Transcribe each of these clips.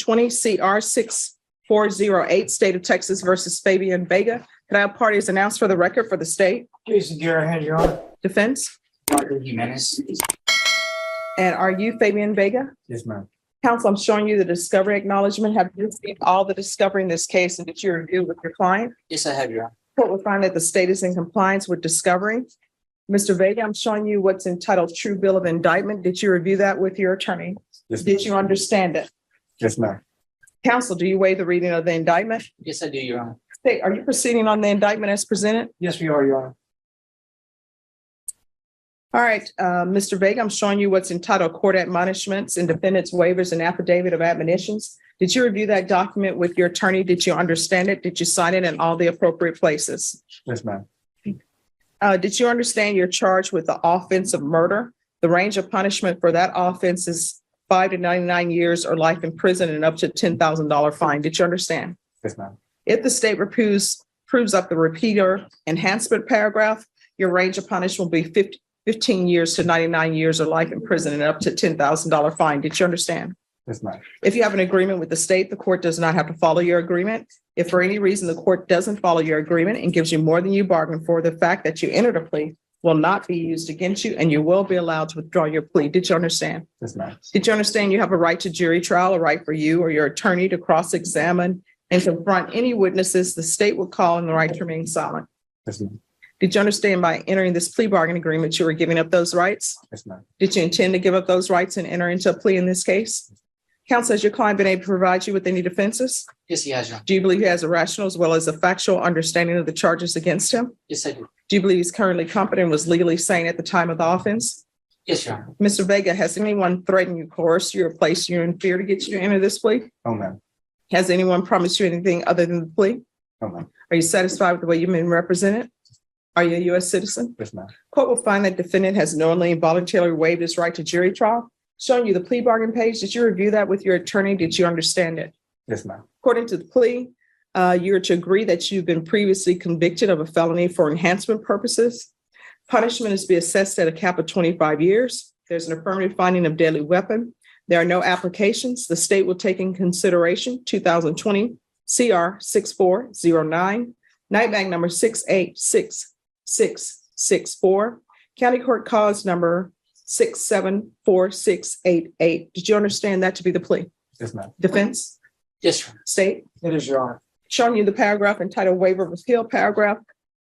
2020 CR 6408, State of Texas versus Fabian Vega. Can I have parties announced for the record for the state? Jason Garrahan, Your Honor. Defense? Roger Jimenez. And are you Fabian Vega? Yes, ma'am. Counsel, I'm showing you the discovery acknowledgement. Have you received all the discovery in this case and did you review with your client? Yes, I have, Your Honor. Court will find that the state is in compliance with discovery. Mr. Vega, I'm showing you what's entitled True Bill of Indictment. Did you review that with your attorney? Yes, Did you understand it? Yes, ma'am. Counsel, do you waive the reading of the indictment? Yes, I do, Your Honor. State, are you proceeding on the indictment as presented? Yes, we are, Your Honor. All right, Mr. Vega, I'm showing you what's entitled Court Admonishments and Defendants Waivers and Affidavit of Admonitions. Did you review that document with your attorney? Did you understand it? Did you sign it in all the appropriate places? Yes, ma'am. Did you understand you're charged with the offense of murder? The range of punishment for that offense is 5 to 99 years or life in prison and up to $10,000 fine. Did you understand? Yes, ma'am. If the state proves up the repeater enhancement paragraph, your range of punishment will be 15 years to 99 years or life in prison and up to $10,000 fine. Did you understand? Yes, ma'am. If you have an agreement with the state, the court does not have to follow your agreement. If for any reason the court doesn't follow your agreement and gives you more than you bargained for, the fact that you entered a plea will not be used against you and you will be allowed to withdraw your plea. Did you understand? Yes, ma'am. Did you understand you have a right to jury trial, a right for you or your attorney to cross-examine and confront any witnesses the state will call and the right to remain silent? Yes, ma'am. Did you understand by entering this plea bargain agreement, you were giving up those rights? Yes, ma'am. Did you intend to give up those rights and enter into a plea in this case? Counsel, has your client been able to provide you with any defenses? Yes, he has, Your Honor. Do you believe he has a rational as well as a factual understanding of the charges against him? Yes, I do. Do you believe he's currently competent and was legally sane at the time of the offense? Yes, Your Honor. Mr. Vega, has anyone threatened you, coerced you, or placed you in fear to get you to enter this plea? No, ma'am. Has anyone promised you anything other than the plea? No, ma'am. Are you satisfied with the way you've been represented? Are you a U.S. citizen? Yes, ma'am. Court will find that defendant has knowingly and voluntarily waived his right to jury trial. Showing you the plea bargain page. Did you review that with your attorney? Did you understand it? Yes, ma'am. According to the plea, you're to agree that you've been previously convicted of a felony for enhancement purposes. Punishment is to be assessed at a cap of 25 years. There's an affirmative finding of deadly weapon. There are no applications. The state will take in consideration 2020 CR 6409, night bag number 686664, county court cause number 674688. Did you understand that to be the plea? Yes, ma'am. Defense? Yes, Your Honor. State? It is, Your Honor. Showing you the paragraph entitled Waiver of Appeal paragraph.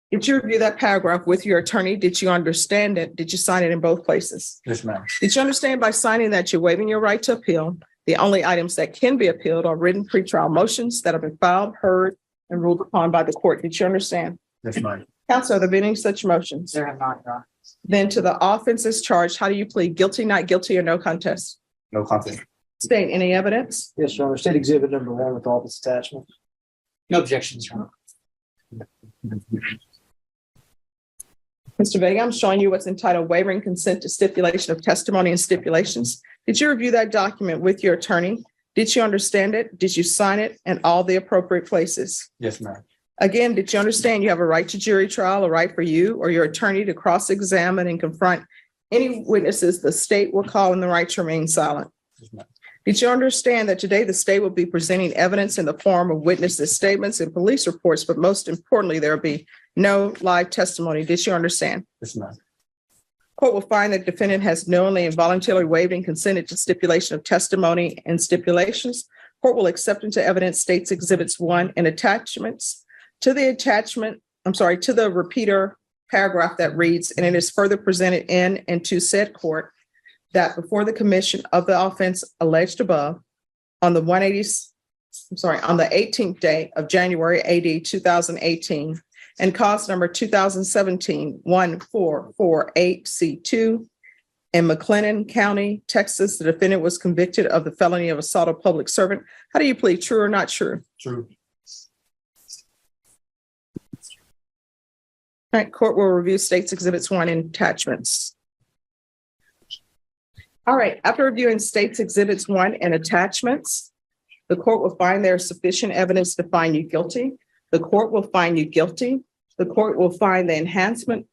Did you review that paragraph with your attorney? Did you understand it? Did you sign it in both places? Yes, ma'am. Did you understand by signing that you're waiving your right to appeal? The only items that can be appealed are written pretrial motions that have been filed, heard, and ruled upon by the court. Did you understand? Yes, ma'am. Counsel, are there been any such motions? There have not, Your Honor. Then to the offenses charged, how do you plead? Guilty, not guilty, or no contest? No contest. State, any evidence? Yes, Your Honor. State Exhibit number 1 with all its attachments. No objections, Your Honor. Mr. Vega, I'm showing you what's entitled Waiver and Consent to Stipulation of Testimony and Stipulations. Did you review that document with your attorney? Did you understand it? Did you sign it in all the appropriate places? Yes, ma'am. Again, did you understand you have a right to jury trial, a right for you or your attorney to cross-examine and confront any witnesses the state will call and the right to remain silent? Yes, ma'am. Did you understand that today the state will be presenting evidence in the form of witnesses' statements and police reports, but most importantly, there will be no live testimony? Did you understand? Yes, ma'am. Court will find that defendant has knowingly and voluntarily waived and consented to stipulation of testimony and stipulations. Court will accept into evidence states exhibits 1 and attachments to the to the repeater paragraph that reads, and it is further presented in and to said court that before the commission of the offense alleged above on the 18th day of January AD 2018 and cause number 2017-1448C2 in McLennan County, Texas, the defendant was convicted of the felony of assault of public servant. How do you plead? True or not true? True. All right, court will review states exhibits 1 and attachments. All right, after reviewing states exhibits 1 and attachments, the court will find there is sufficient evidence to find you guilty. The court will find you guilty. The court will find the enhancement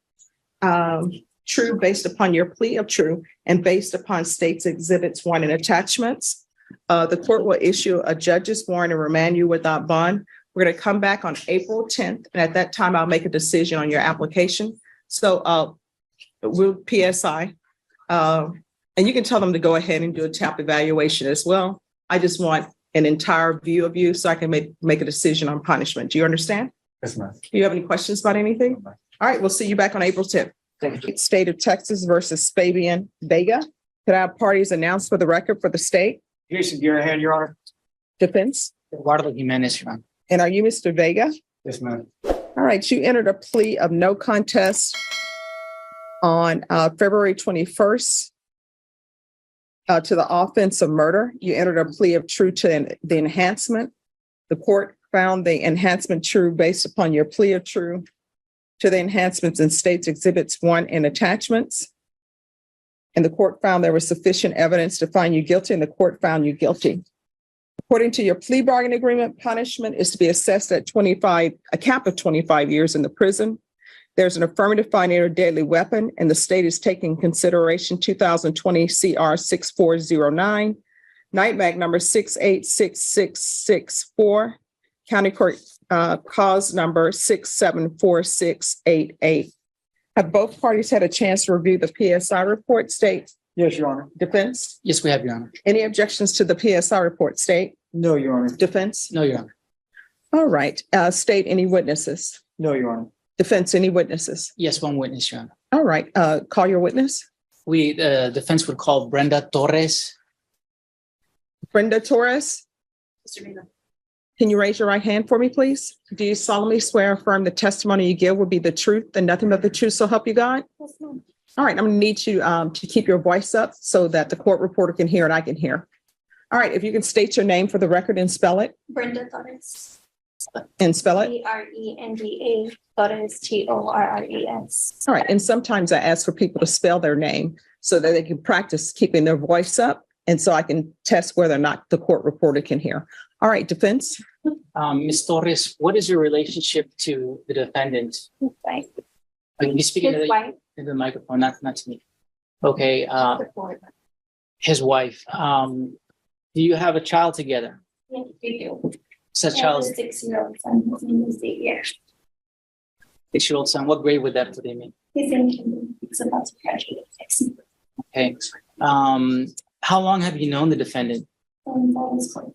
true based upon your plea of true and based upon states exhibits 1 and attachments. The court will issue a judge's warrant and remand you without bond. We're going to come back on April 10th, and at that time, I'll make a decision on your application. So we'll PSI. And you can tell them to go ahead and do a TAP evaluation as well. I just want an entire view of you so I can make a decision on punishment. Do you understand? Yes, ma'am. Do you have any questions about anything? All right, we'll see you back on April 10th. Thank you. State of Texas versus Fabian Vega. Could I have parties announced for the record for the state? Jason Garahan, Your Honor. Defense? Eduardo Jimenez, Your Honor. And are you Mr. Vega? Yes, ma'am. All right, you entered a plea of no contest on February 21st to the offense of murder. You entered a plea of true to the enhancement. The court found the enhancement true based upon your plea of true to the enhancements in States Exhibits 1 and attachments. And the court found there was sufficient evidence to find you guilty, and the court found you guilty. According to your plea bargain agreement, punishment is to be assessed at a cap of 25 years in the prison. There's an affirmative finding of a deadly weapon, and the state is taking consideration 2020 CR 6409, night mag number 686664, county court cause number 674688. Have both parties had a chance to review the PSI report, state? Yes, Your Honor. Defense? Yes, we have, Your Honor. Any objections to the PSI report, state? No, Your Honor. Defense? No, Your Honor. All right, state, any witnesses? No, Your Honor. Defense, any witnesses? Yes, one witness, Your Honor. All right, call your witness. The defense would call Brenda Torres. Brenda Torres? Can you raise your right hand for me, please? Do you solemnly swear or affirm the testimony you give will be the truth and nothing but the truth, so help you God? Yes, ma'am. All right, I'm going to need you to keep your voice up so that the court reporter can hear and I can hear. All right, if you can state your name for the record and spell it. Brenda Torres. And spell it. Brenda Torres, Torres. All right, and sometimes I ask for people to spell their name so that they can practice keeping their voice up, and so I can test whether or not the court reporter can hear. All right, defense. Ms. Torres, what is your relationship to the defendant? His wife. Can you speak into His wife. the microphone, not to me? Okay, his wife. Do you have a child together? Yes, we do. Such He child, has a 6-year-old son. His name is Xavier. 6-year-old son. What grade would that put him in? He's in kindergarten. He's about to graduate next year. Okay. How long have you known the defendant? And that was 14.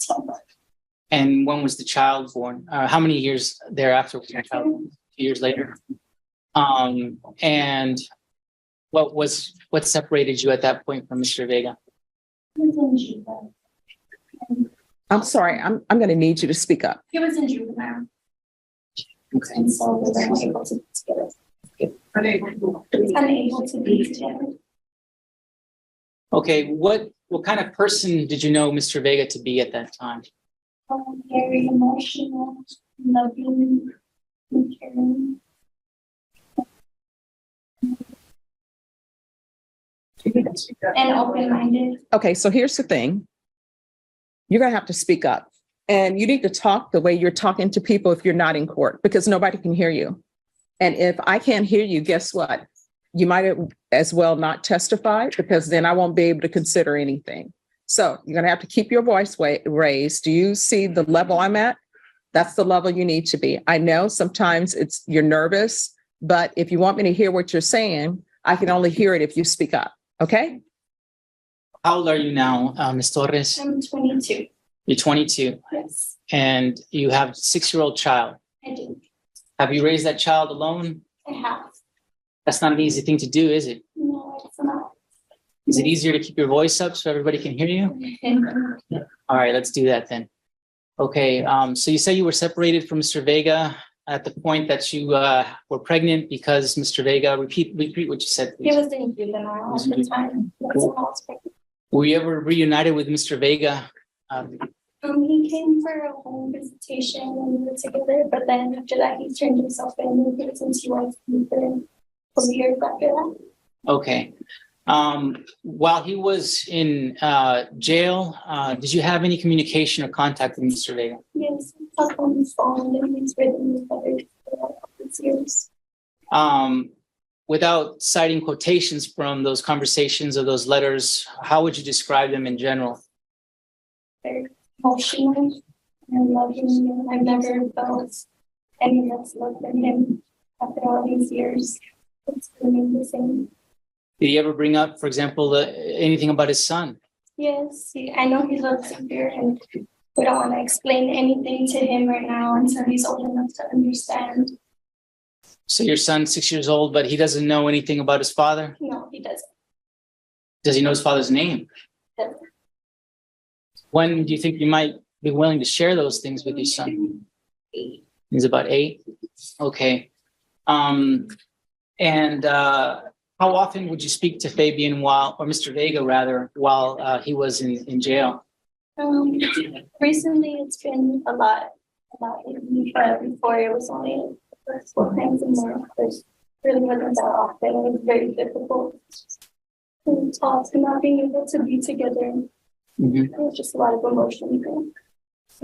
And when was the child born? How many years thereafter was the child born? 2 years later. And what separated you at that point from Mr. Vega? He was in juvenile. I'm sorry, I'm going to need you to speak up. He was in juvenile. Okay. And so we were unable to be together. Unable to be together. Okay. What kind of person did you know Mr. Vega to be at that time? Very emotional, loving, and caring. And open-minded. Okay, so here's the thing. You're going to have to speak up, and you need to talk the way you're talking to people if you're not in court, because nobody can hear you. And if I can't hear you, guess what? You might as well not testify, because then I won't be able to consider anything. So you're going to have to keep your voice raised. Do you see the level I'm at? That's the level you need to be. I know sometimes you're nervous, but if you want me to hear what you're saying, I can only hear it if you speak up. Okay? How old are you now, Ms. Torres? I'm 22. You're 22, Yes, and you have a 6-year-old child. I do. Have you raised that child alone? I have. That's not an easy thing to do, is it? No, it's not. Is it easier to keep your voice up so everybody can hear you? All right, let's do that then. Okay, so you say you were separated from Mr. Vega at the point that you were pregnant because Mr. Vega, repeat what you said, He please. was in juvenile at the time. That's when I was pregnant. Were you ever reunited with Mr. Vega? He came for a home visitation and we were together, but then after that, he turned himself in since he was for years after that. Okay. While he was in jail, did you have any communication or contact with Mr. Vega? Yes, he talked on his phone and he's written his letters for all these years. Without citing quotations from those conversations or those letters, how would you describe them in general? very emotional and loving, and I've never felt any less love than him after all these years. It's remained the same. Did he ever bring up, for example, anything about his son? Yes, I know he loves rdeer, and we don't want to explain anything to him right now until he's old enough to understand. So your son's 6 years old, but he doesn't know anything about his father? No, he doesn't. Does he know his father's name? Doesn't. When do you think you might be willing to share those things with your son? He's about 8. Okay. And how often would you speak to Fabian or Mr. Vega rather, while he was in jail? Recently it's been a lot, but before it was only the first 4 times a month. It really wasn't that often. It was very difficult to talk and not being able to be together. Mhm. It was just a lot of emotion.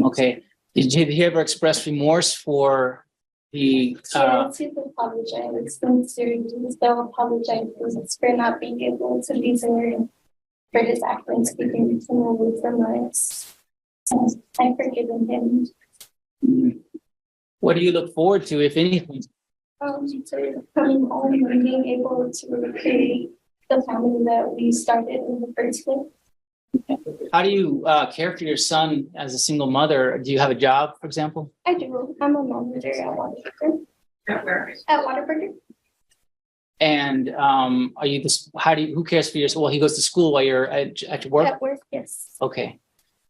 Okay. Did he ever express remorse for the Yes, he's apologized sincerely. Still apologizes for not being able to be there, for his actions keeping him away from us. I've forgiven him. what do you look forward to, if anything? To coming home and being able to recreate the family that we started in the first place. How do you care for your son as a single mother? Do you have a job, for example? I do. I'm a manager at Whataburger. At Whataburger. And are you this? Who cares for your? Well, he goes to school while you're at work. At work, yes. Okay,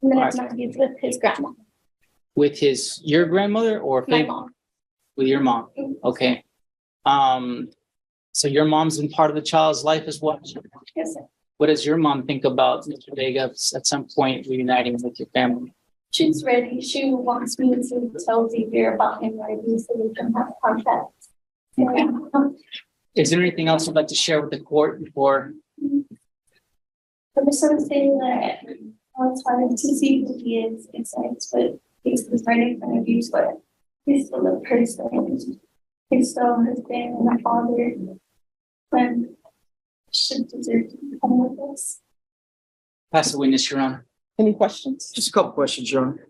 And then All at night he's with his grandma, with your grandmother or my mom. with your mom? Mhm. Okay. So your mom's been part of the child's life as well. Yes, sir. What does your mom think about Mr. Vega at some point reuniting with your family? She's ready. She wants me to tell Xavier about him already so we can have contact. Yeah. Is there anything else you'd like to share with the court before? I just want to say that it's hard to see who he is inside, but he's right in front of you, but he's still a person. He still has been a father and should deserve to come with us. Pass the witness, Your Honor. Any questions? Just a couple questions, Your Honor.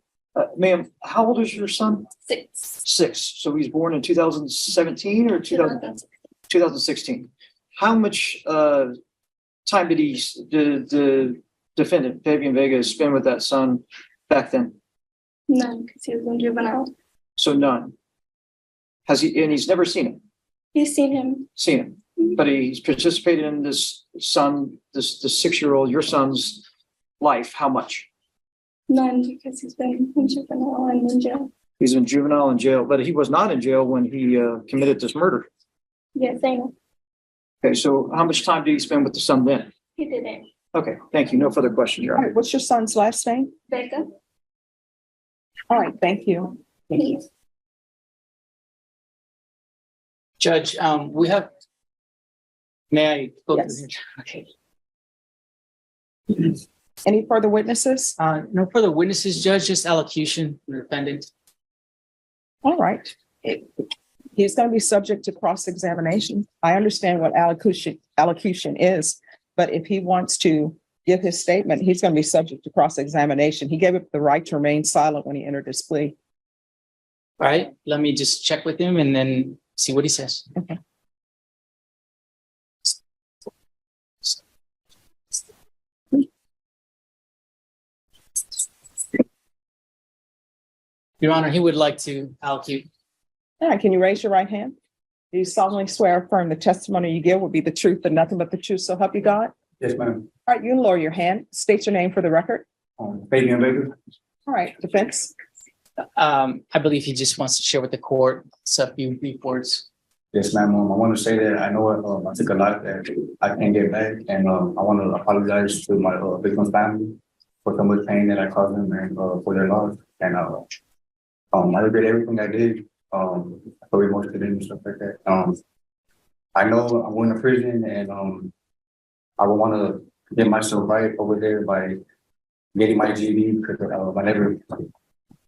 Ma'am, how old is your son? 6. 6. So he's born in 2017 or 2016. How much time did the defendant, Fabian Vega, spend with that son back then? None, because he was in juvenile. So none. He's never seen him? You've seen him. Seen him. But he's participated in this son, the 6-year-old, your son's life. How much? None, because he's been in juvenile and in jail. He's in juvenile in jail, but he was not in jail when he committed this murder. Yes, I know. Okay, so how much time did he spend with the son then? He didn't. Okay, thank you. No further questions, Your All Honor. right, what's your son's last name? Becca, All right, thank you. please. Judge, we have. May I go? Yes. Okay. Any further witnesses? No further witnesses, Judge, just allocution from the defendant. All right. He's going to be subject to cross-examination. I understand what allocution is, but if he wants to give his statement, he's going to be subject to cross-examination. He gave up the right to remain silent when he entered his plea. All right, let me just check with him and then see what he says. Okay. Your Honor, he would like to allocute. All right, can you raise your right hand? Do you solemnly swear or affirm the testimony you give will be the truth and nothing but the truth, so help you God? Yes, ma'am. All right, you can lower your hand. State your name for the record. Fabian Vega. All right, defense. I believe he just wants to share with the court a few brief words. Yes, ma'am. I want to say that I know I took a lot that I can't get back, and I want to apologize to my victim's family for so much pain that I caused them and for their loss. And I regret everything I did. I feel emotional and stuff like that. I know I'm going to prison, and I would want to get myself right over there by getting my GED because I never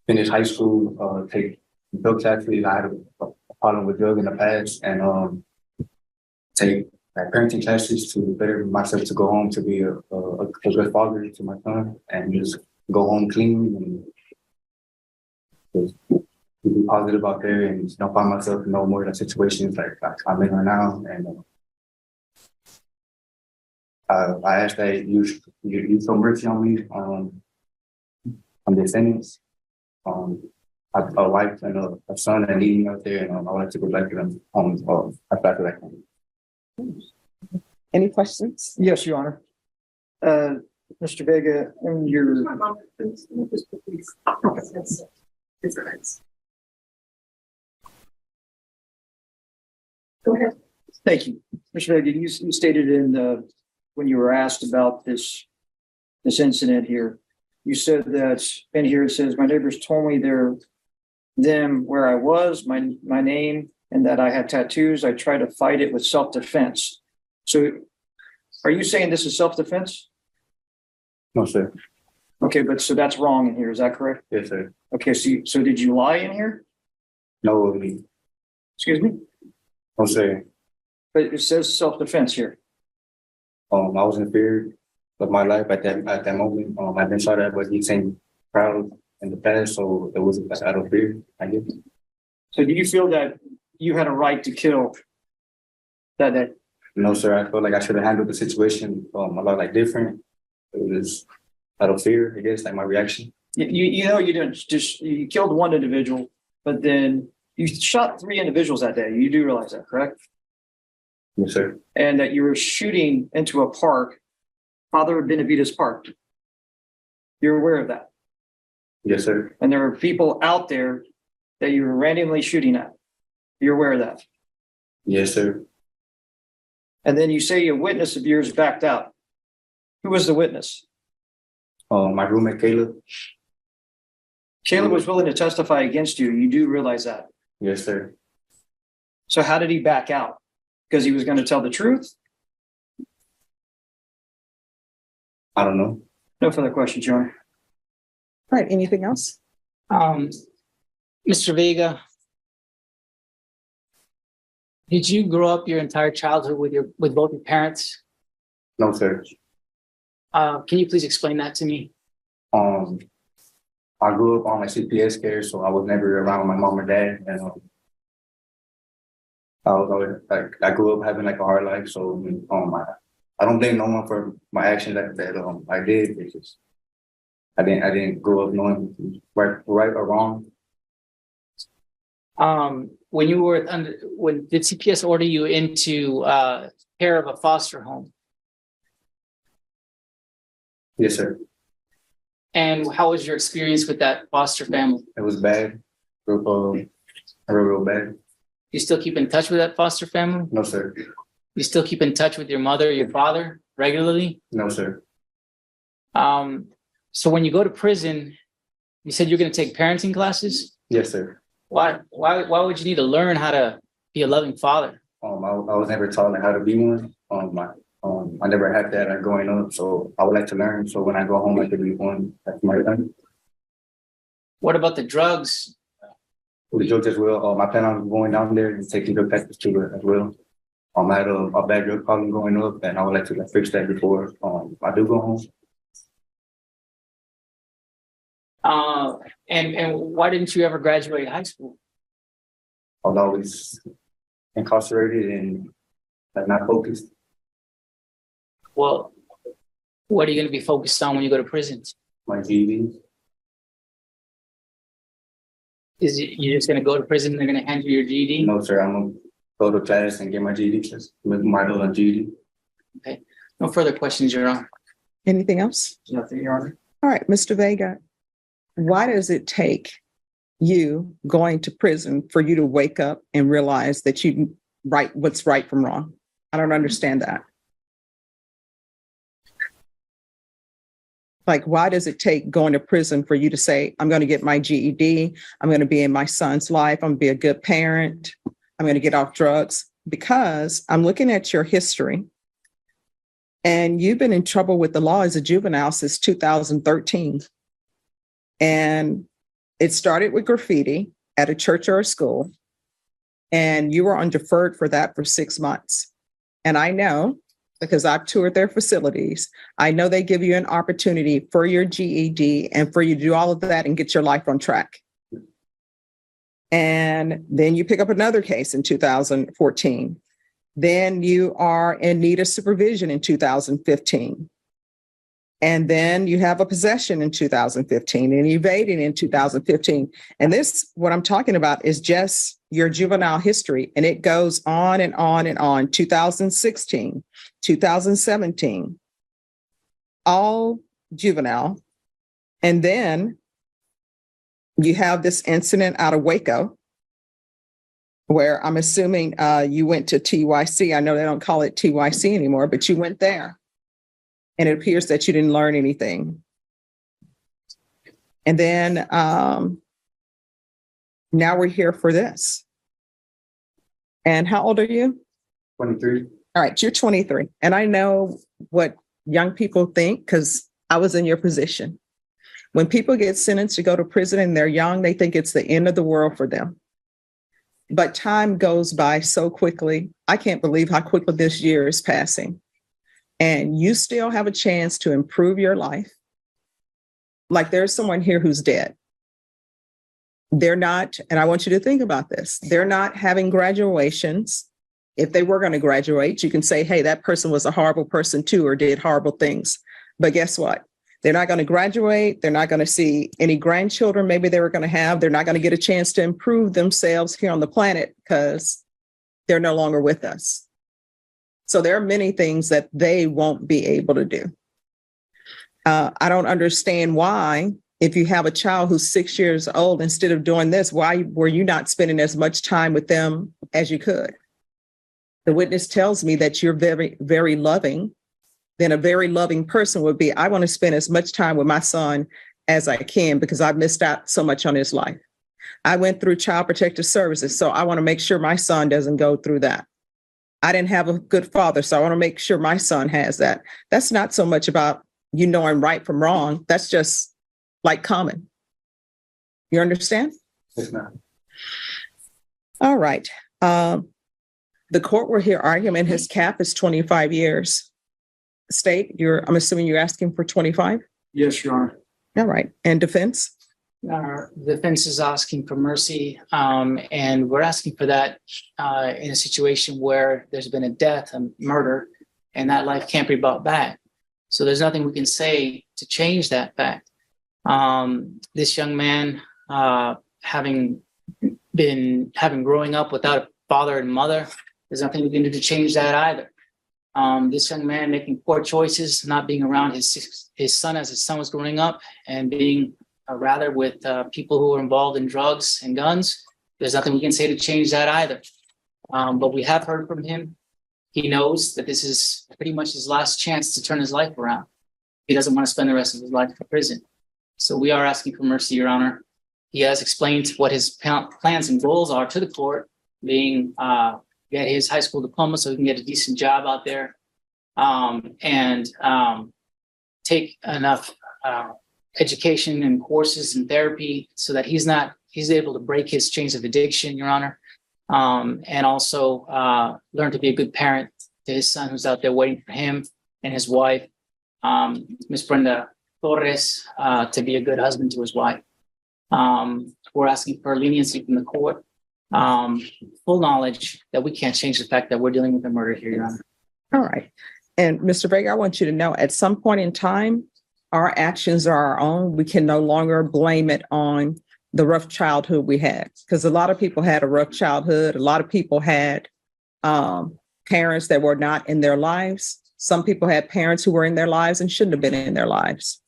finished high school. Take drug classes. I had a problem with drugs in the past, and take parenting classes to better myself to go home to be a good father to my son and just go home clean and just be positive out there and find myself in no more than situations like I'm in right now. And I ask that you show mercy on me, on descendants, a wife and a son that need me out there, and I want to go back to them home as fast as I can. Any questions? Yes, Your Honor. Mr. Vega, in your. Go ahead. Thank you. Mr. Vega, you stated when you were asked about this incident here, you said that, in here it says, my neighbors told me them where I was, my name, and that I had tattoos. I tried to fight it with self-defense. So are you saying this is self-defense? No, sir. Okay, but so that's wrong in here, is that correct? Yes, sir. Okay, so did you lie in here? No, Excuse me? no, sir. But it says self-defense here. I was in fear of my life at that moment. I've been shot at, but he seemed proud in the past, so it was out of fear, I guess. So do you feel that you had a right to kill that day? No, sir. I feel like I should have handled the situation a lot like different. It was out of fear, I guess, like my reaction. You know, you didn't just, you killed one individual, but then you shot 3 individuals that day. You do realize that, correct? Yes, sir. And that you were shooting into a park, Father Benavides Park. You're aware of that. Yes, sir. And there are people out there that you were randomly shooting at. You're aware of that. Yes, sir. And then you say a witness of yours backed out. Who was the witness? My roommate, Caleb. Caleb was willing to testify against you. You do realize that. Yes, sir. So how did he back out? Because he was going to tell the truth? I don't know. No further questions, Your Honor. All right, anything else? Mr. Vega, did you grow up your entire childhood with both your parents? No, sir. Can you please explain that to me? I grew up on like CPS care, so I was never around my mom or dad, and I was always like I grew up having like a hard life. So I don't blame no one for my actions that I did. It's just I didn't grow up knowing right or wrong. When you were when did CPS order you into care of a foster home? Yes, sir. And how was your experience with that foster family? It was bad, real bad. You still keep in touch with that foster family? No, sir. You still keep in touch with your mother, your father regularly? No, sir. So when you go to prison, you said you're going to take parenting classes? Yes, sir. Why would you need to learn how to be a loving father? I was never taught how to be one. I never had that growing up, so I would like to learn. So when I go home, I could be one. That's my thing. What about the drugs? The joke as well. I plan on going down there and taking drug tests to it as well. I had a bad drug problem growing up, and I would like to fix that before I do go home. And why didn't you ever graduate high school? I was always incarcerated and not focused. Well, what are you going to be focused on when you go to prison? My GED. Is it you're just going to go to prison and they're going to hand you your GED? No, sir. I'm gonna go to class and get my GED. With my GED. Okay. No further questions, Your Honor. Anything else? Nothing, Your Honor. All right, Mr. Vega, why does it take you going to prison for you to wake up and realize that you what's right from wrong? I don't understand that. Like, why does it take going to prison for you to say, I'm going to get my GED, I'm going to be in my son's life, I'm going to be a good parent, I'm going to get off drugs? Because I'm looking at your history and you've been in trouble with the law as a juvenile since 2013. And it started with graffiti at a church or a school, and you were on deferred for that for 6 months. And I know because I've toured their facilities. I know they give you an opportunity for your GED and for you to do all of that and get your life on track. And then you pick up another case in 2014. Then you are in need of supervision in 2015. And then you have a possession in 2015 and evading in 2015. And this, what I'm talking about, is just your juvenile history. And it goes on and on and on. 2016, 2017, all juvenile. And then you have this incident out of Waco, where I'm assuming you went to TYC. I know they don't call it TYC anymore, but you went there. And it appears that you didn't learn anything. And then now we're here for this. And how old are you? 23. All right, you're 23. And I know what young people think because I was in your position. When people get sentenced to go to prison and they're young, they think it's the end of the world for them. But time goes by so quickly. I can't believe how quickly this year is passing. And you still have a chance to improve your life. Like there's someone here who's dead. They're not, and I want you to think about this, they're not having graduations. If they were going to graduate, you can say, hey, that person was a horrible person too, or did horrible things. But guess what? They're not going to graduate. They're not going to see any grandchildren maybe they were going to have. They're not going to get a chance to improve themselves here on the planet because they're no longer with us. So there are many things that they won't be able to do. I don't understand why, if you have a child who's 6 years old, instead of doing this, why were you not spending as much time with them as you could? The witness tells me that you're very, very loving. Then a very loving person would be, I want to spend as much time with my son as I can because I've missed out so much on his life. I went through Child Protective Services, so I want to make sure my son doesn't go through that. I didn't have a good father, so I want to make sure my son has that. That's not so much about you knowing right from wrong. That's just like common. You understand? Yes, ma'am. All right. The court will hear argument. His cap is 25 years. State, I'm assuming you're asking for 25? Yes, Your Honor. All right. And defense? The defense is asking for mercy, and we're asking for that in a situation where there's been a death, a murder, and that life can't be brought back. So there's nothing we can say to change that fact. This young man, having growing up without a father and mother, there's nothing we can do to change that either. This young man making poor choices, not being around his son as his son was growing up, and being rather with people who are involved in drugs and guns. There's nothing we can say to change that either. But we have heard from him. He knows that this is pretty much his last chance to turn his life around. He doesn't want to spend the rest of his life in prison. So we are asking for mercy, Your Honor. He has explained what his plans and goals are to the court, being get his high school diploma so he can get a decent job out there, and take enough education and courses and therapy so that he's able to break his chains of addiction, Your Honor, and also learn to be a good parent to his son who's out there waiting for him, and his wife, Miss Brenda Torres, to be a good husband to his wife. We're asking for leniency from the court, full knowledge that we can't change the fact that we're dealing with a murder here, Your Honor. All right. And Mr. Vega, I want you to know at some point in time, our actions are our own. We can no longer blame it on the rough childhood we had, because a lot of people had a rough childhood. A lot of people had parents that were not in their lives. Some people had parents who were in their lives and shouldn't have been in their lives.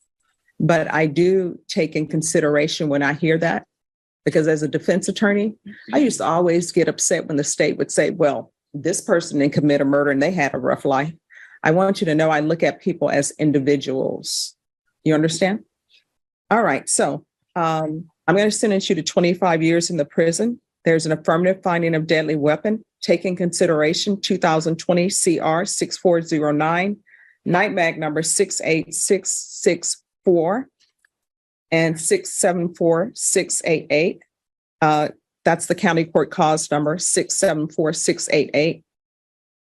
But I do take in consideration when I hear that, because as a defense attorney, I used to always get upset when the state would say, well, this person didn't commit a murder and they had a rough life. I want you to know I look at people as individuals. You understand? All right. So I'm going to sentence you to 25 years in the prison. There's an affirmative finding of deadly weapon. Take in consideration 2020 CR 6409, night mag number 68664 and 674688. That's the county court cause number 674688.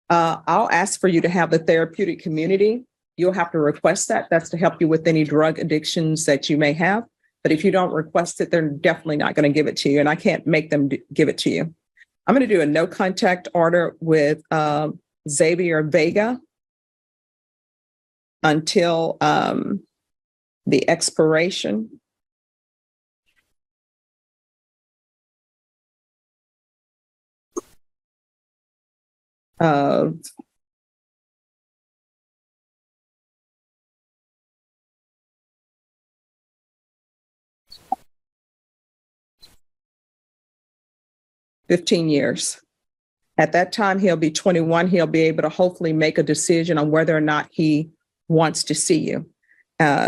I'll ask for you to have the therapeutic community. You'll have to request that. That's to help you with any drug addictions that you may have. But if you don't request it, they're definitely not going to give it to you. And I can't make them give it to you. I'm going to do a no contact order with Xavier Vega until the expiration of $15 years. At that time, he'll be 21. He'll be able to hopefully make a decision on whether or not he wants to see you.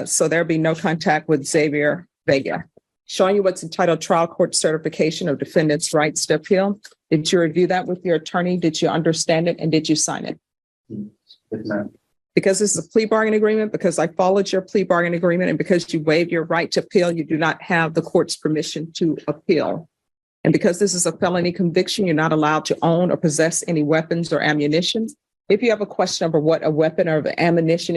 So there'll be no contact with Xavier Vega. Showing you what's entitled Trial Court Certification of Defendant's Rights to Appeal. Did you review that with your attorney? Did you understand it? And did you sign it? Yes, ma'am. Because this is a plea bargain agreement, because I followed your plea bargain agreement, and because you waived your right to appeal, you do not have the court's permission to appeal. And because this is a felony conviction, you're not allowed to own or possess any weapons or ammunition. If you have a question over what a weapon or ammunition